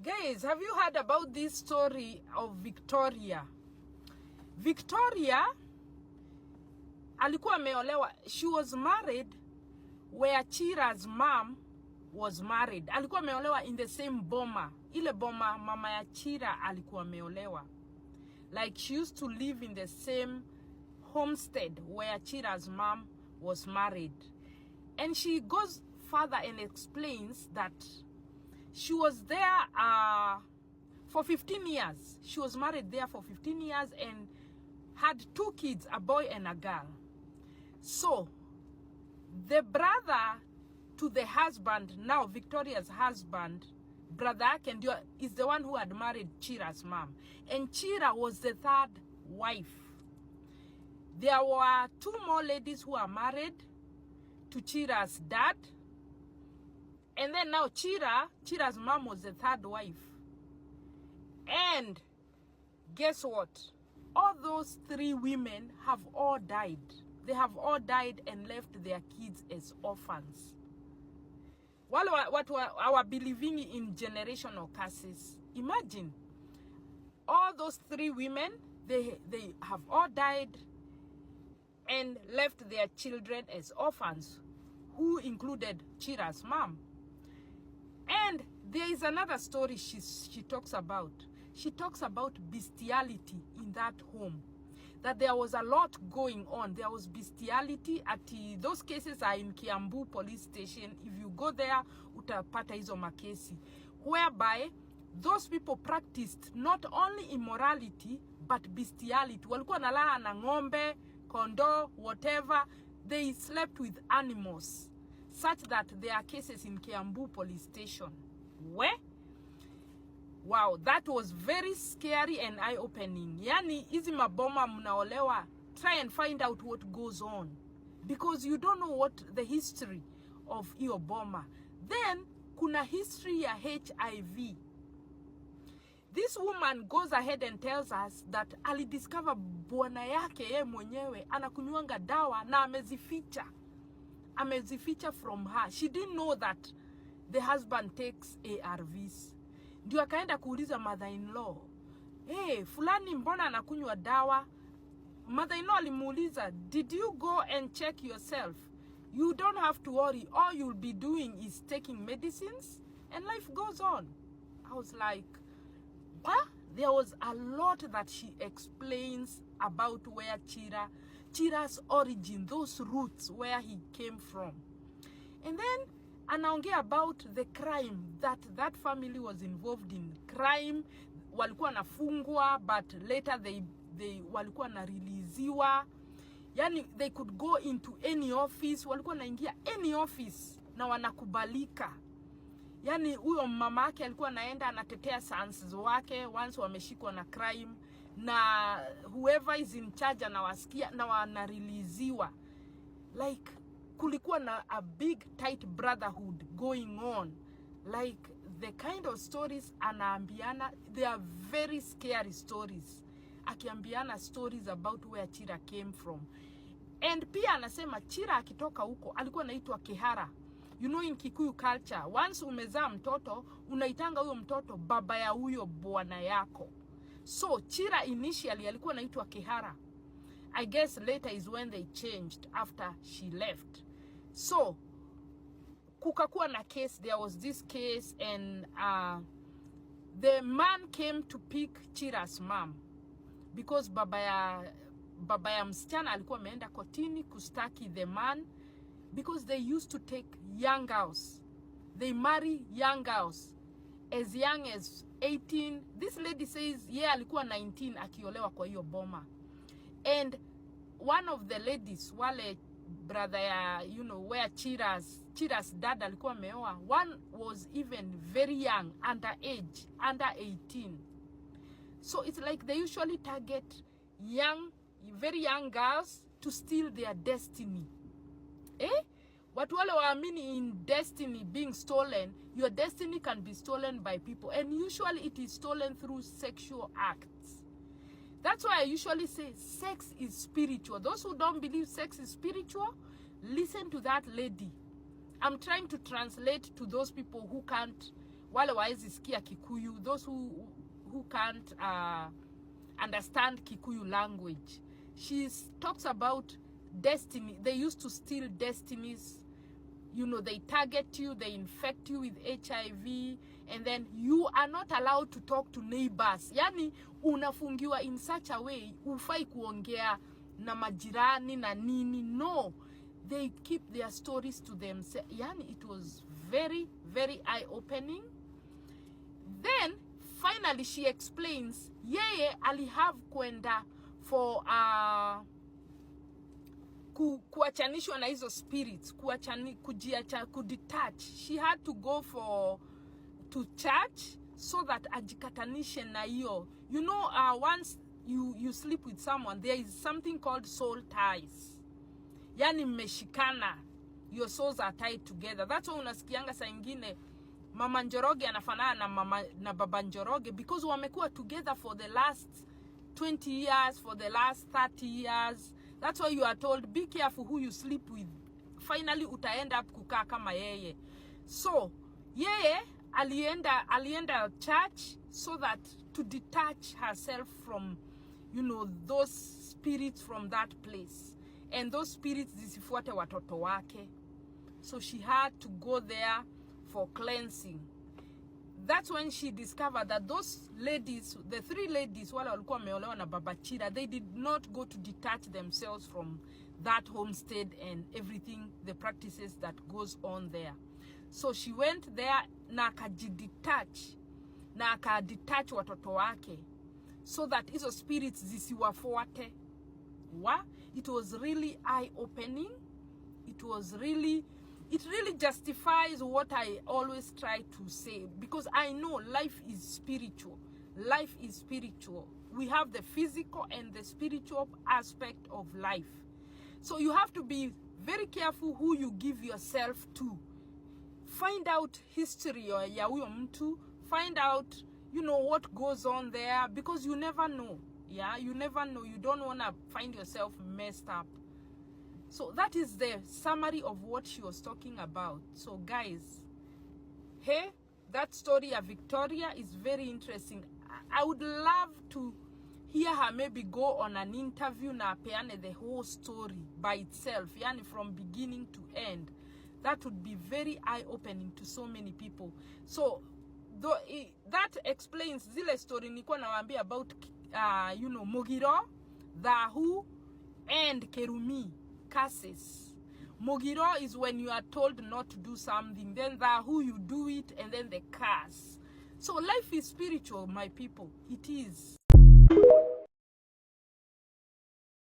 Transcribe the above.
Guys, have you heard about this story of Victoria? Victoria alikuwa ameolewa. She was married where Chira's mom was married. Alikuwa ameolewa in the same boma. Ile boma mama ya Chira alikuwa ameolewa. Like she used to live in the same homestead where Chira's mom was married. And she goes further and explains that she was there for 15 years. She was married there for 15 years and had 2 kids, a boy and a girl. So, the brother to the husband, now Victoria's husband, brother Akendio, is the one who had married Chira's mom. And Chira was the 3rd wife. There were 2 more ladies who are married to Chira's dad. And then now Chira's mom was the 3rd wife. And guess what? All those 3 women have all died. They have all died and left their kids as orphans. While our believing in generational curses, imagine all those 3 women, they have all died and left their children as orphans, who included Chira's mom. And there is another story she talks about. She talks about bestiality in that home. That there was a lot going on. There was bestiality at those cases are in Kiambu police station. If you go there, utapata hizo makesi. Whereby those people practiced not only immorality but bestiality. Walikuwa nalala na ng'ombe, kondoo, whatever. They slept with animals. Such that there are cases in Kiambu police station. Where? Wow, that was very scary and eye-opening. Yani, hizi maboma mnaolewa, try and find out what goes on. Because you don't know what the history of iyo boma. Then, kuna history ya HIV. This woman goes ahead and tells us that alidiscover bwana yake ye mwenyewe anakunywanga dawa na amezificha. Amezificha from her. She didn't know that the husband takes ARVs. Ndio akaenda kuuliza mother-in-law, hey, fulani mbona anakunywa dawa? Mother-in-law alimuuliza, did you go and check yourself? You don't have to worry. All you'll be doing is taking medicines and life goes on. I was like, what? There was a lot that she explains about where Chira's origin, those roots where he came from. And then anaongea about the crime that family was involved in. Crime, walikuwa nafungwa, but later they walikuwa na releasiwa. Yani they could go into any office, walikuwa naingia any office na wanakubalika. Yani huyo mama yake alikuwa naenda anatetea sons wake once wameshikwa na crime, na whoever is in charge anawasikia na wanareleasiwa. Like kulikuwa na a big tight brotherhood going on. Like the kind of stories anaambiana, they are very scary stories. Akiambiana stories about where Chira came from. And pia anasema Chira akitoka huko alikuwa anaitwa Kihara. You know, in Kikuyu culture, once umezaa mtoto, unaitanga huyo mtoto baba ya huyo bwana yako. So Chira initially alikuwa anaitwa Kihara. I guess later is when they changed after she left. So kukakuwa na case, there was this case, and the man came to pick Chira's mom because baba ya msichana alikuwa ameenda kotini kustaki the man because they used to take young girls. They marry young girls as young as 18. This lady says alikuwa 19 akiolewa kwa hiyo boma. And one of the ladies, wale brother ya, you know, where Chira's dad alikuwa meoa, one was even very young, under 18. So it's like they usually target very young girls to steal their destiny. Watu wale waamini in destiny being stolen. Your destiny can be stolen by people, and usually it is stolen through sexual acts. That's why I usually say sex is spiritual. Those who don't believe sex is spiritual, listen to that lady. I'm trying to translate to those people who can't wale waezi sikia Kikuyu, those who can't understand Kikuyu language. She talks about destiny. They used to steal destinies. You know, they target you, they infect you with HIV, and then you are not allowed to talk to neighbors. Yani, unafungiwa in such a way, ufai kuongea na majirani na nini. No, they keep their stories to themselves. Yani, it was very, very eye-opening. Then, finally, she explains, yeye alihave kwenda for kuachanishwa na hizo spirits, kudetach. She had to go to church so that ajikatanishe na hiyo. You know, once you sleep with someone, there is something called soul ties. Yani mmeshikana, your souls are tied together. That's why unasikianga saa ingine Mama Njoroge anafanana na Baba Njoroge, because wamekuwa together for the last 20 years, for the last 30 years. That's why you are told, be careful who you sleep with. Finally, uta end up kukaa kama yeye. So, yeye alienda church so that to detach herself from, you know, those spirits from that place. And those spirits zisifuate watoto wake. So she had to go there for cleansing. That's when she discovered that those ladies, the 3 ladies wale walikuwa wameolewa na Baba Chira, they did not go to detach themselves from that homestead and everything, the practices that goes on there. So she went there na akajidetach, na akadetach watoto wake, so that hizo spirits zisiwafuate. It was really eye-opening. It really justifies what I always try to say, because I know life is spiritual. Life is spiritual. We have the physical and the spiritual aspect of life. So you have to be very careful who you give yourself to. Find out history ya huyo mtu. Find out, you know, what goes on there, because you never know. Yeah, you never know. You don't want to find yourself messed up. So that is the summary of what she was talking about. So guys, hey, that story of Victoria is very interesting. I would love to hear her maybe go on an interview na apeane the whole story by itself, yani from beginning to end. That would be very eye-opening to so many people. So that explains zile story nilikuwa nawaambia about you know, Mogiro, Dahu, and Kerumi curses. Mogiro is when you are told not to do something, then Dahu, you do it, and then the curse. So life is spiritual, my people. It is.